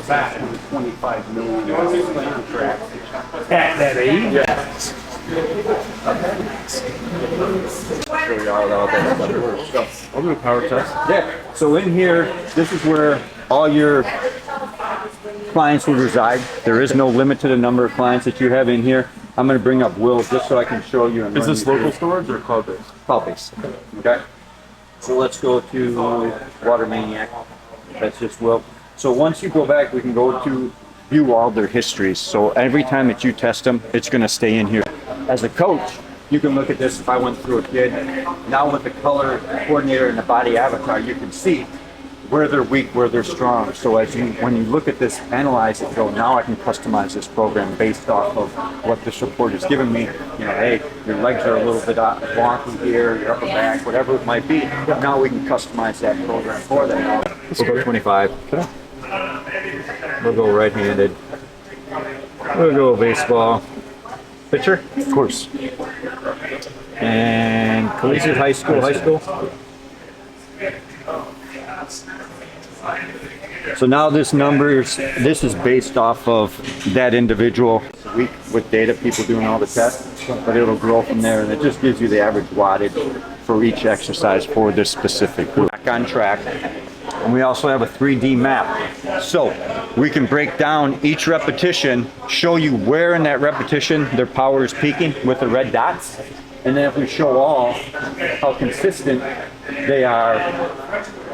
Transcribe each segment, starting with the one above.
back with a $25 million contract. At that age? Yeah. I'll do a power test. Yeah. So in here, this is where all your clients will reside. There is no limit to the number of clients that you have in here. I'm going to bring up Will just so I can show you. And is this local storage or cloud-based? Cloud-based. Okay. So let's go to Water Maniac. That's just Will. So once you go back, we can go to view all their histories. So every time that you test them, it's going to stay in here. As a coach, you can look at this if I went through a kid. Now with the color coordinator and the body avatar, you can see where they're weak, where they're strong. So when you look at this, analyze it, go, now I can customize this program based off of what this report is giving me. You know, hey, your legs are a little bit wonky here, your upper back, whatever it might be. Now we can customize that program for that. We'll go 25. Okay. We'll go right-handed. We'll go baseball. Pitcher? Of course. And collegiate high school. So now this is based off of that individual week with data, people doing all the tests, but it'll grow from there, and it just gives you the average wattage for each exercise for this specific group. Back on track. And we also have a 3D map. So we can break down each repetition, show you where in that repetition their power is peaking with the red dots. And then if we show all how consistent they are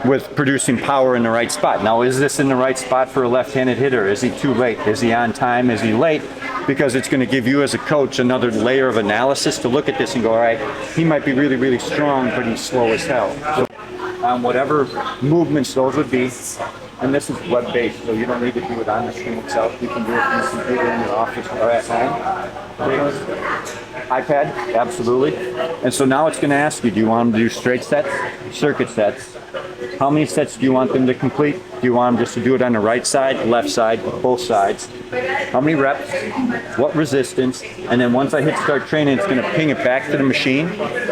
with producing power in the right spot. Now, is this in the right spot for a left-handed hitter? Is he too late? Is he on time? Is he late? Because it's going to give you as a coach another layer of analysis to look at this and go, all right, he might be really, really strong, but he's slow as hell. So, whatever movements those would be, and this is web-based, so you don't need to do it on the screen itself. You can do it from the computer in your office or at home. iPad, absolutely. And so now it's going to ask you, do you want them to do straight sets, circuit sets? How many sets do you want them to complete? Do you want them just to do it on the right side, left side, both sides? How many reps? What resistance? And then once I hit start training, it's going to ping it back to the machine.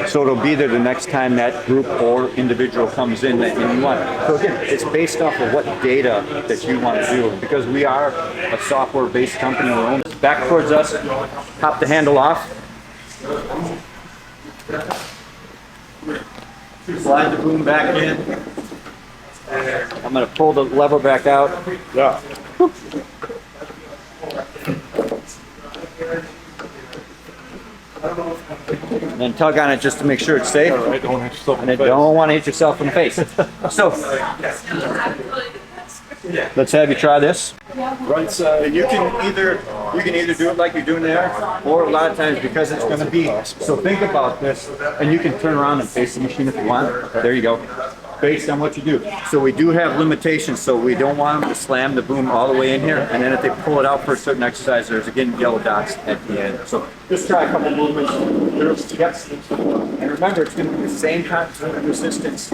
So it'll be there the next time that group or individual comes in that you want. So again, it's based off of what data that you want to do. And because we are a software-based company, we're own back towards us, pop the handle off. Slide the boom back in. I'm going to pull the lever back out. Yeah. And then tug on it just to make sure it's safe. Right, don't hit yourself in And the then face. don't want to hit yourself in the face. So, let's have you try this. Right side. And you can either do it like you're doing there, or a lot of times because it's going to be. So think about this, and you can turn around and face the machine if you want. There you go. Based on what you do. So we do have limitations, so we don't want them to slam the boom all the way in here, and then if they pull it out for a certain exercise, there's again yellow dots at the end. So just try a couple movements. Yep. And remember, it's going to be the same constant resistance.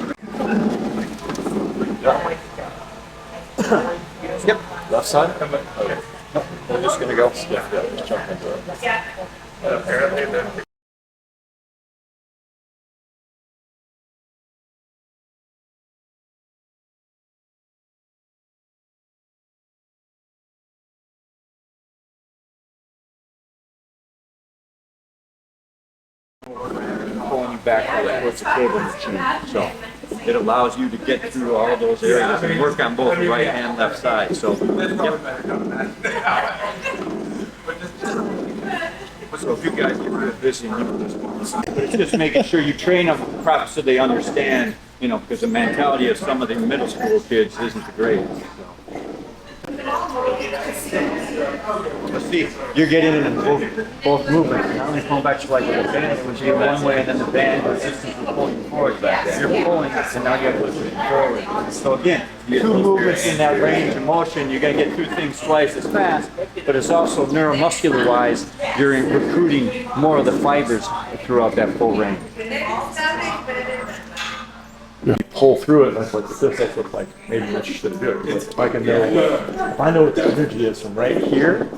Yep. Left side? Okay. Nope. We're just going to go. Yeah, just jump into it. Apparently then. Pulling you back towards the cable machine. So it allows you to get through all those areas and work on both the right and left side. So, yep. So if you guys get real busy and you it's just making sure you train them properly so they understand, you know, because the mentality of some of the middle school kids isn't the greatest. Let's see, you're getting in both movements. Not only pulling back to like the band, which is one way, and then the band resistance will pull you forward back there. You're pulling, and now you have to push it forward. So again, two movements in that range of motion, you're going to get through things twice as fast, but it's also neuromuscular-wise, you're recruiting more of the fibers throughout that full range. You pull through it, and like this looks like maybe what you should do. If I can know, if I know what the energy is from right here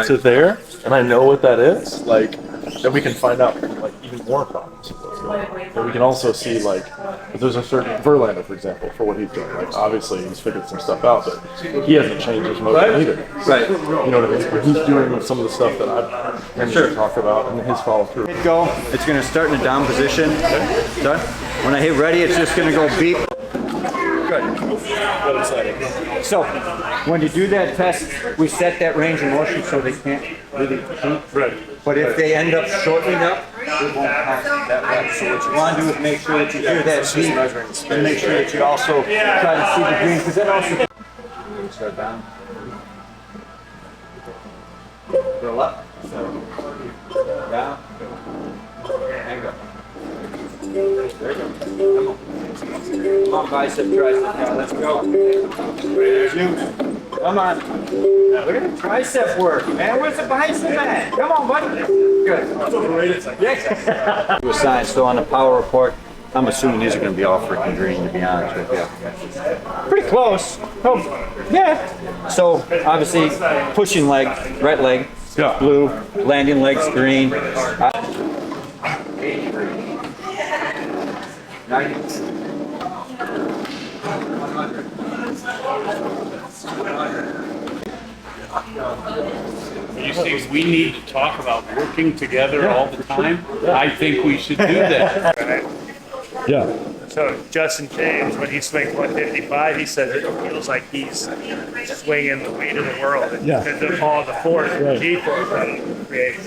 to there, and I know what that is, like then we can find out like even more problems. And we can also see like if there's a certain Verlander, for example, for what he's doing. Like obviously he's figured some stuff out, but he hasn't changed his motion either. Right. You know what I mean? He's doing some of the stuff that I've tended to talk about and his follow through. Hit go. It's going to start in a down position. Done. When I hit ready, it's just going to go beep. Good. So when you do that test, we set that range of motion so they can't really beep. Right. But if they end up shortening up, it won't count that way. So what you want to do is make sure that you hear that beep and make sure that you also try to see the green, because that also start down. Go up. Down. And go. There you go. Come on. Come on, bicep, tricep. Now let's go. Shoot. Come on. Look at the tricep work, man. Where's the bicep at? Come on, buddy. Good. That's overrated. Yeah. Do a sign. So on the power report, I'm assuming these are going to be all freaking green, to be honest with you. Pretty close. Oh, yeah. So obviously, pushing leg, right leg, blue, landing legs green. 90. 100. You see, we need to talk about working together all the time. I think we should do that. Yeah. So Justin James, when he swings 155, he says it feels like he's swinging the weight of the world. Yeah. Because of all the force, the G force that it creates.